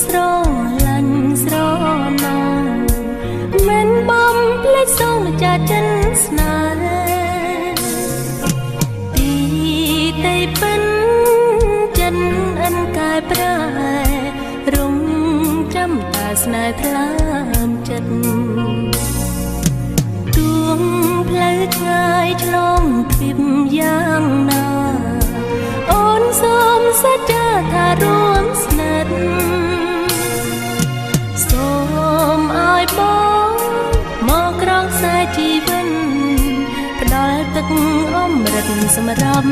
ស្រឡាញ់ស្រណងមិនបំភ្លេចសូមចាចិនស្នេហ៍ទីតែពិនចិនអិនកាយប្រែរងចាំតែស្នេហ៍ថ្លើមចិត្តទួងផ្លូវឆ្ងាយឆ្លងទ្វីបយ៉ាងណាអូនសូមសច្ចាថារួមស្និទ្ធសូមឲ្យបងមកក្រងខ្សែជីវិតផ្ដល់ទឹកអមរិតសម្រាប់